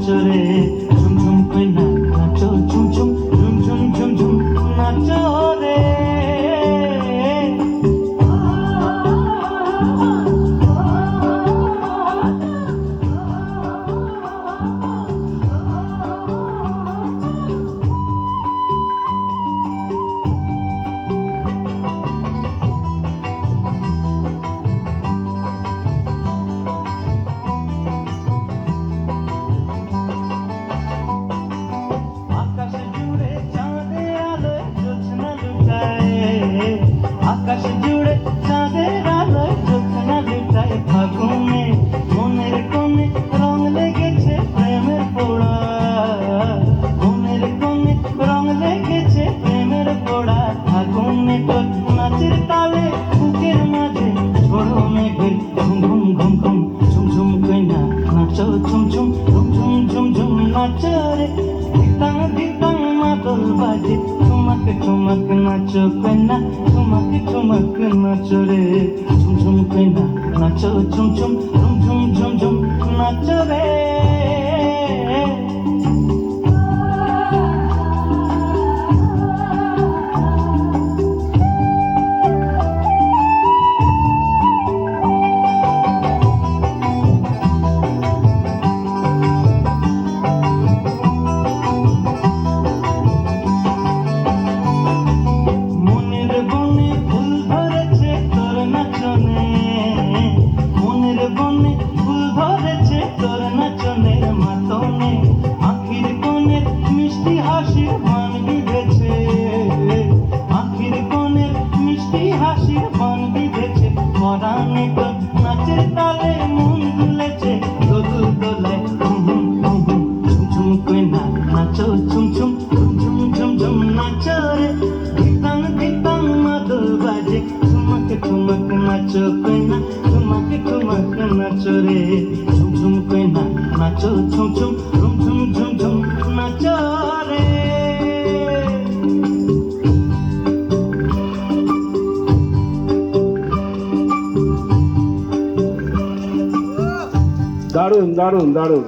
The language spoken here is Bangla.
নাচো রে ঝুমঝুম কইনা নাচো ঝুমঝুম ঝুমঝুম ঝুমঝুম নাচো রে আকাশ জুড়ে চাঁদের আলোয় জ্যোৎস্না লুটায় ফাগুনে মনের কোণে রং লেগেছে প্রেমের পোড়া মনের কোণে রং লেগেছে প্রেমের পোড়া ফাগুনে তোর নাচের তালে বুকের মাঝে ঝোড়ো মেঘের ঘুম ঘুম ঘুম ঘুম ঝুমঝুম কইনা নাচো ঝুমঝুম ঝুমঝুম ঝুমঝুম নাচো রে ধিতাং ধিতাং মাদল বাজে ঠুমক ঠুমক নাচো কইনা ঠুমক ঠুমক নাচো রে ঝুমঝুম কইনা নাচো ঝুমঝুম ঝুমঝুম ঝুমঝুম নাচো রে নাচের তালে মন দুলেছে দোদুল দোলে ঝুমঝুম কইনা নাচো ঝুমঝুম ঝুমঝুম ঝুমঝুম নাচো রে ধিতাং ধিতাং মাদল বাজে ঠুমক ঠুমক নাচো কইনা ঠুমক ঠুমক নাচো রে ঝুমঝুম কইনা নাচো ঝুমঝুম ঝুমঝুম ঝুমঝুম নাচো রে দারুণ দারুণ দারুণ।